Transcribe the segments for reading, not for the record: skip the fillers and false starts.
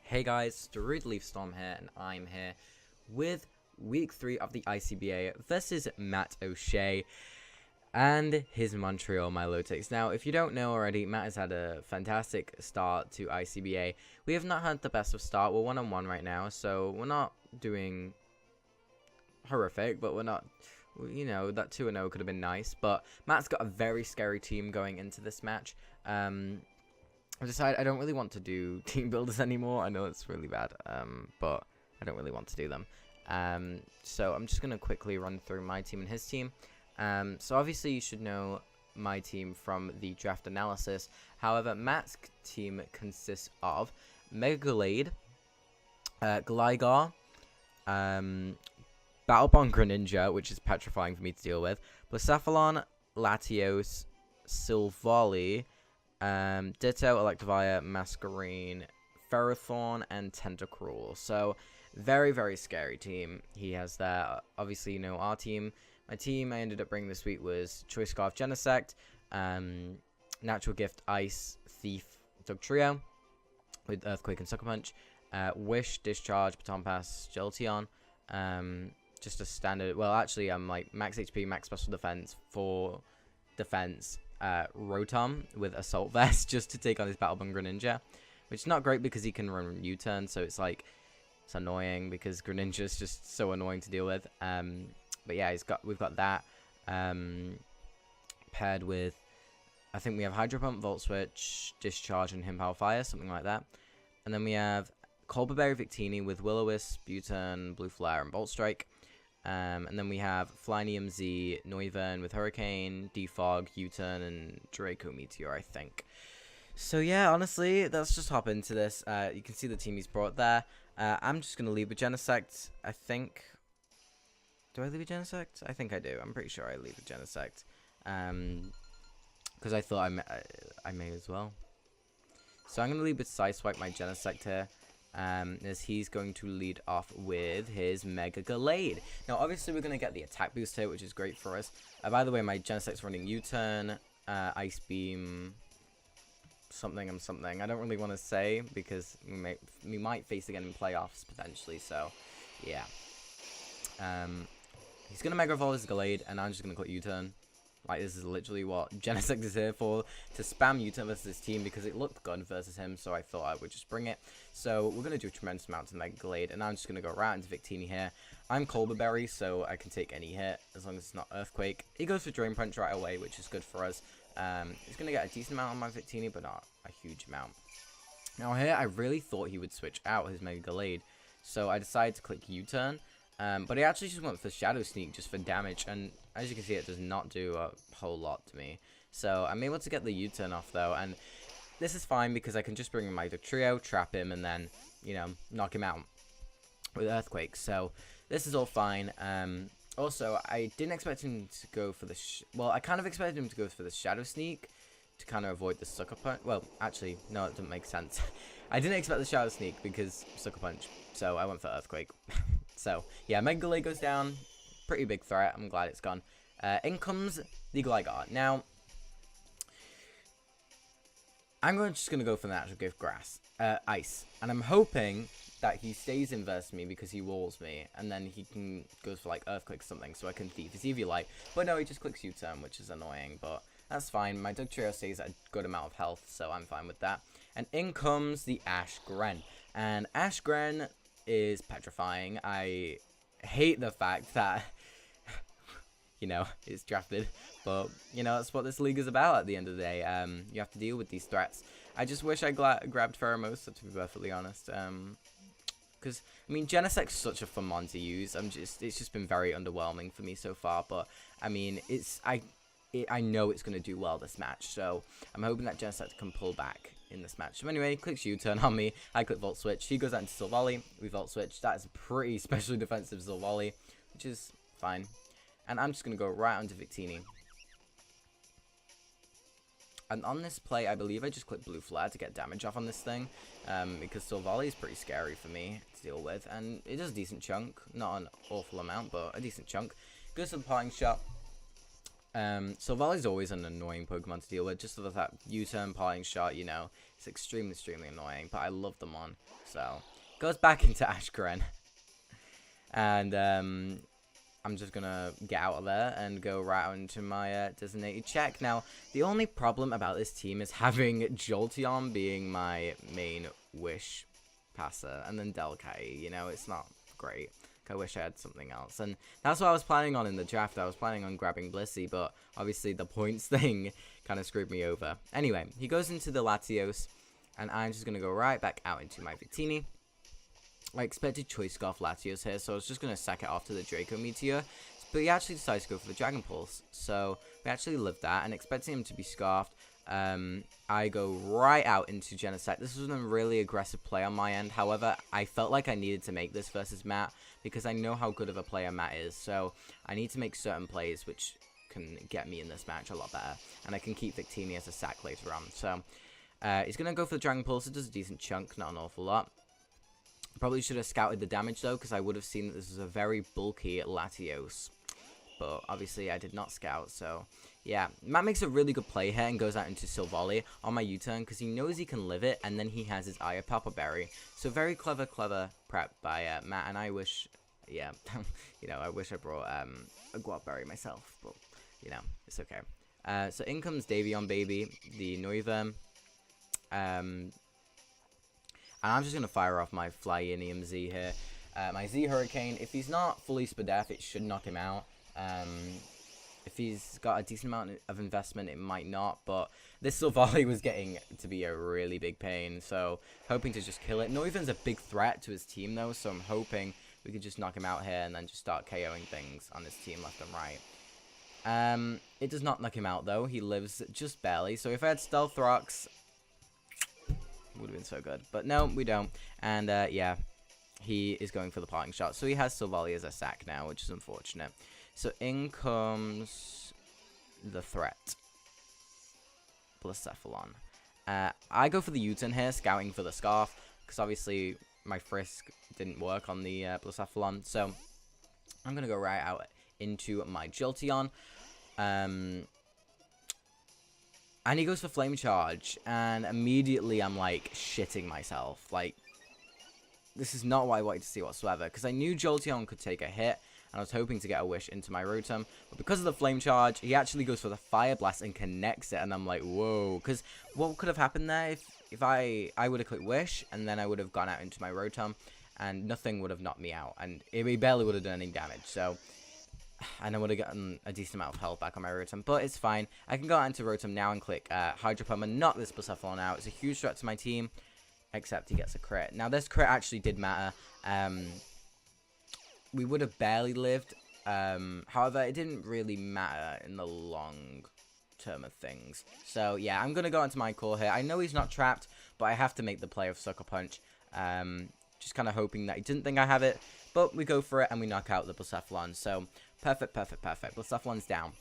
Hey guys, DarudeLeafStorm here, and I'm here with week 3 of the ICBA versus Matt O'Shea and his Montreal Milotics. Now, if you don't know already, Matt has had a fantastic start to ICBA. We have not had the best of start. We're 1-on-1 right now, so we're not doing horrific, but we're not, you know, that 2-0 could have been nice. But Matt's got a very scary team going into this match. I decided I don't really want to do team builders anymore. I know it's really bad, but I don't really want to do them. So I'm just going to quickly run through my team and his team. So obviously you should know my team from the draft analysis. However, Matt's team consists of Mega Gallade, Gligar, Battlebond Greninja, which is petrifying for me to deal with, Blacephalon, Latios, Silvally, Ditto, Electivire, Masquerain, Ferrothorn, and Tentacruel. So, very, very scary team he has there. Obviously, you know, our team. My team I ended up bringing this week was Choice Scarf, Genesect, Natural Gift, Ice, Thief, Dugtrio, with Earthquake and Sucker Punch, Wish, Discharge, Baton Pass, Jolteon, just a standard. Well, actually, I'm like max HP, max special defense, 4 defense. Rotom with Assault Vest just to take on his Battlebond Greninja, which is not great because he can run U-turn, so it's like it's annoying because Greninja is just so annoying to deal with. But yeah, we've got that paired with, I think we have Hydro Pump, Volt Switch, Discharge, and Himpower Fire, something like that. And then we have Colbur Berry Victini with Will-O-Wisp, U-turn, Blue Flare, and Bolt Strike. And then we have Flynium Z, Noivern with Hurricane, Defog, U-turn, and Draco Meteor, I think. So yeah, honestly, let's just hop into this. You can see the team he's brought there. I'm just going to leave with Genesect, I think. Do I leave with Genesect? I think I do. I'm pretty sure I leave with Genesect. Because I thought I may as well. So I'm going to leave with Sideswipe my Genesect here. As he's going to lead off with his Mega Gallade. Now, obviously, we're going to get the attack boost here, which is great for us. By the way, my Genesect's running U-turn, Ice Beam, something and something. I don't really want to say because we might face again in playoffs potentially. So, yeah. He's going to Mega Evolve his Gallade, and I'm just going to click U-turn. Like, this is literally what Genesect is here for, to spam U-turn versus his team, because it looked good versus him, so I thought I would just bring it. So, we're going to do a tremendous amount to Mega Gallade, and I'm just going to go right into Victini here. I'm Colbur Berry, so I can take any hit, as long as it's not Earthquake. He goes for Drain Punch right away, which is good for us. He's going to get a decent amount on my Victini, but not a huge amount. Now here, I really thought he would switch out his Mega Gallade, so I decided to click U-turn. But he actually just went for Shadow Sneak just for damage, and as you can see, it does not do a whole lot to me. So I'm able to get the U-turn off though, and this is fine because I can just bring in my Dugtrio, trap him, and then, you know, knock him out with Earthquake. So this is all fine. Also, I didn't expect him to go for the well, I kind of expected him to go for the Shadow Sneak to kind of avoid the Sucker Punch. Well, actually, no, it doesn't make sense. I didn't expect the Shadow Sneak because Sucker Punch, so I went for Earthquake. So, yeah, Mega Gallade goes down. Pretty big threat. I'm glad it's gone. In comes the Gligar. Now, I'm just going to go for the Natural Gift Grass. Ice. And I'm hoping that he stays in versus me because he walls me. And then he goes for, like, Earthquake or something so I can Thief his Eviolite. But no, he just clicks U-turn, which is annoying. But that's fine. My Dugtrio stays at a good amount of health, so I'm fine with that. And in comes the Ash Gren. And Ash Gren is petrifying. I hate the fact that, you know, it's drafted, but, you know, that's what this league is about at the end of the day. You have to deal with these threats. I just wish I grabbed Pheromosa, to be perfectly honest, because, I mean, Genesect's such a fun mon to use. It's just been very underwhelming for me so far, but, I mean, I know it's going to do well this match, so I'm hoping that Genesect can pull back in this match. So anyway, he clicks U-turn on me. I click Volt Switch. He goes out into Silvally. We Volt Switch. That is a pretty specially defensive Silvally, which is fine. And I'm just going to go right onto Victini. And on this play, I believe I just clicked Blue Flare to get damage off on this thing, because Silvally is pretty scary for me to deal with, and it does a decent chunk. Not an awful amount, but a decent chunk. Goes for the Parting Shot. Silvali's always an annoying Pokemon to deal with, just with that U-turn parting shot, you know. It's extremely annoying, but I love them on. So, goes back into Ashgren. And, I'm just gonna get out of there and go right out into my designated check. Now, the only problem about this team is having Jolteon being my main wish passer, and then Delcae, you know, it's not great. I wish I had something else, and that's what I was planning on in the draft. I was planning on grabbing Blissey, but obviously the points thing kind of screwed me over. Anyway, he goes into the Latios, and I'm just going to go right back out into my Victini. I expected Choice Scarf Latios here, so I was just going to sack it off to the Draco Meteor, but he actually decided to go for the Dragon Pulse, so we actually lived that, and expecting him to be Scarfed, I go right out into Genesect. This was a really aggressive play on my end. However, I felt like I needed to make this versus Matt because I know how good of a player Matt is. So I need to make certain plays which can get me in this match a lot better. And I can keep Victini as a sack later on. So he's going to go for the Dragon Pulse. It does a decent chunk, not an awful lot. Probably should have scouted the damage though, because I would have seen that this is a very bulky Latios. But obviously I did not scout, so yeah. Matt makes a really good play here and goes out into Silvally on my U-turn because he knows he can live it, and then he has his Eye of Papa Berry. So very clever prep by Matt, and I wish, yeah, you know, I wish I brought a Guap Berry myself, but, you know, it's okay. So in comes Davion Baby, the Noivern, and I'm just going to fire off my Flyinium Z here. My Z Hurricane, if he's not fully Spadef, it should knock him out. If he's got a decent amount of investment, it might not, but this Silvally was getting to be a really big pain, so hoping to just kill it. Noivern's a big threat to his team, though, so I'm hoping we could just knock him out here and then just start KOing things on his team left and right. It does not knock him out, though. He lives just barely, so if I had Stealth Rocks, it would have been so good. But no, we don't, and yeah, he is going for the parting shot, so he has Silvally as a sack now, which is unfortunate. So in comes the threat, Blacephalon. I go for the U-turn here, scouting for the Scarf, because obviously my Frisk didn't work on the Blacephalon. So I'm going to go right out into my Jolteon. And he goes for Flame Charge, and immediately I'm like shitting myself. Like, this is not what I wanted to see whatsoever, because I knew Jolteon could take a hit. I was hoping to get a wish into my Rotom, but because of the Flame Charge, he actually goes for the Fire Blast and connects it, and I'm like, whoa, because what could have happened there if I would have clicked Wish, and then I would have gone out into my Rotom, and nothing would have knocked me out, and it barely would have done any damage, so, and I would have gotten a decent amount of health back on my Rotom, but it's fine. I can go out into Rotom now and click Hydro Pump and knock this Blacephalon out. It's a huge threat to my team, except he gets a crit. Now, this crit actually did matter. We would have barely lived. However, it didn't really matter in the long term of things. So, yeah, I'm going to go into my core here. I know he's not trapped, but I have to make the play of Sucker Punch. Just kind of hoping that he didn't think I have it. But we go for it, and we knock out the Blacephalon. So, perfect. Blacephalon's down.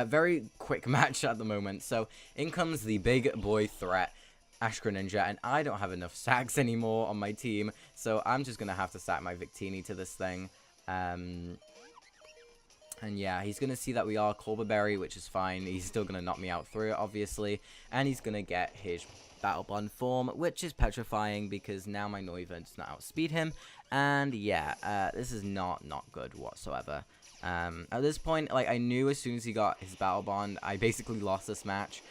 Very quick match at the moment. So, in comes the big boy threat, Ash Greninja, and I don't have enough sacks anymore on my team, so I'm just going to have to sack my Victini to this thing. And yeah, he's going to see that we are Colbur Berry, which is fine. He's still going to knock me out through it, obviously, and he's going to get his Battle Bond form, which is petrifying because now my Noivern does not outspeed him, and yeah, this is not good whatsoever. At this point, like, I knew as soon as he got his Battle Bond, I basically lost this match.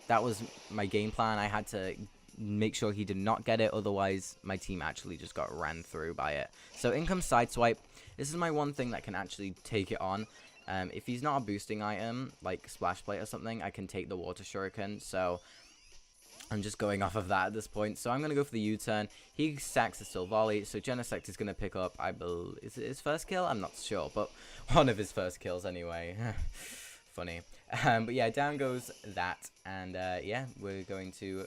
That was my game plan. I had to make sure he did not get it, otherwise my team actually just got ran through by it. So in comes Sideswipe. This is my one thing that can actually take it on. If he's not a boosting item, like Splash Plate or something, I can take the Water Shuriken, so I'm just going off of that at this point. So I'm going to go for the U-turn. He sacks the Silvally, so Genesect is going to pick up, I believe, is it his first kill? I'm not sure, but one of his first kills anyway. Funny. But yeah, down goes that, and yeah, we're going to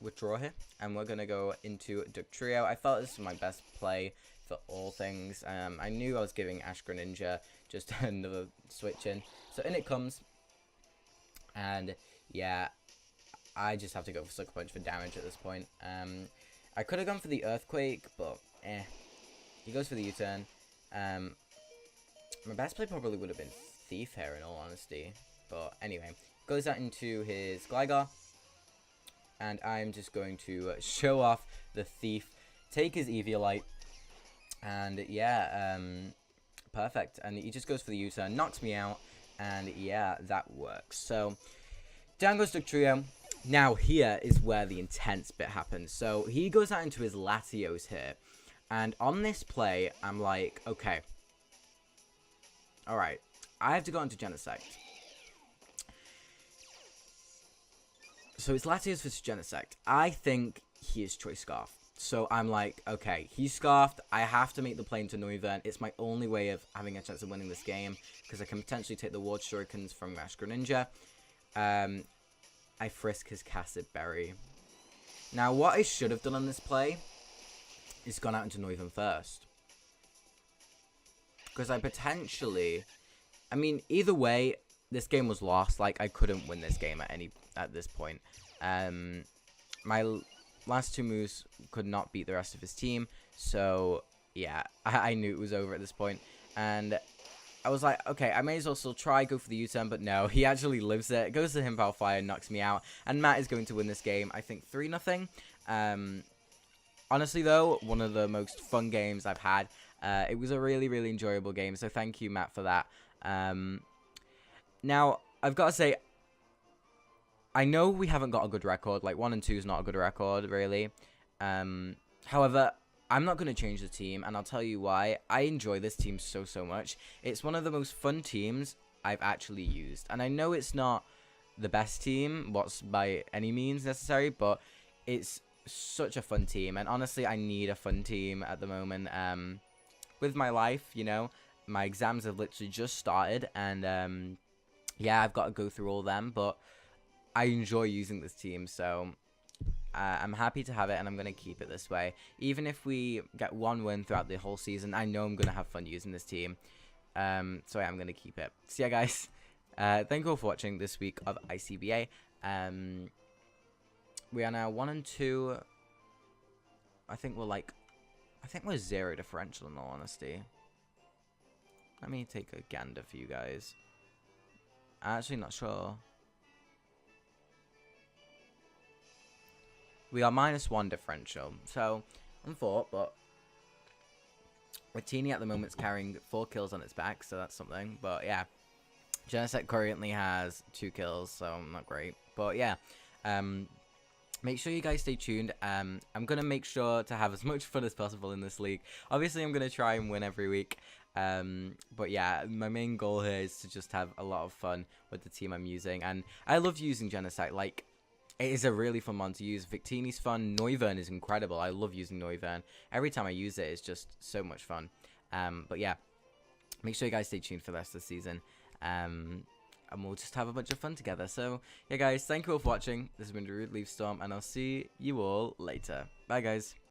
withdraw here, and we're going to go into Dugtrio. I felt this was my best play for all things. I knew I was giving Ash Greninja just another switch in, so in it comes, and yeah, I just have to go for Sucker Punch for damage at this point. I could have gone for the Earthquake, but he goes for the U-turn. My best play probably would have been Thief here, in all honesty. But anyway, goes out into his Gligar. And I'm just going to show off the Thief, take his Eviolite, and yeah, perfect. And he just goes for the U-turn, knocks me out, and yeah, that works. So, down goes Dugtrio. Now, here is where the intense bit happens. So, he goes out into his Latios here, and on this play, I'm like, okay, alright, I have to go into Genesect. So it's Latios versus Genesect. I think he is Choice Scarf. So I'm like, okay, he's Scarfed. I have to make the play into Noivern. It's my only way of having a chance of winning this game, because I can potentially take the Ward Shurikens from Rash Greninja. I frisk his Cassid Berry. Now, what I should have done on this play is gone out into Noivern first. Because I potentially... I mean, either way, this game was lost. Like, I couldn't win this game at this point. My last two moves could not beat the rest of his team. So, yeah, I knew it was over at this point. And I was like, okay, I may as well still try, go for the U-turn. But no, he actually lives it. Goes to Himpower Fire, knocks me out. And Matt is going to win this game, I think, 3-0. Honestly, though, one of the most fun games I've had. It was a really, really enjoyable game. So thank you, Matt, for that. Now, I've got to say, I know we haven't got a good record. Like, 1 and 2 is not a good record, really. However, I'm not going to change the team, and I'll tell you why. I enjoy this team so, so much. It's one of the most fun teams I've actually used. And I know it's not the best team, what's by any means necessary, but it's such a fun team. And honestly, I need a fun team at the moment. With my life, you know, my exams have literally just started, and yeah, I've got to go through all them, but I enjoy using this team, so I'm happy to have it, and I'm going to keep it this way. Even if we get one win throughout the whole season, I know I'm going to have fun using this team, so yeah, I'm going to keep it. So yeah, guys, thank you all for watching this week of ICBA. We are now 1 and 2. I think we're 0 differential, in all honesty. Let me take a gander for you guys. I'm actually not sure. We are -1 differential. So, unfortunate, but Watini at the moment is carrying 4 kills on its back, so that's something. But yeah, Genesect currently has 2 kills, so not great. But yeah, make sure you guys stay tuned. I'm going to make sure to have as much fun as possible in this league. Obviously, I'm going to try and win every week. But yeah, my main goal here is to just have a lot of fun with the team I'm using. And I love using Genesect. Like, it is a really fun one to use. Victini's fun. Noivern is incredible. I love using Noivern. Every time I use it, it's just so much fun. But yeah, make sure you guys stay tuned for the rest of the season. And we'll just have a bunch of fun together. So, yeah, guys, thank you all for watching. This has been DarudeLeafStorm, and I'll see you all later. Bye, guys.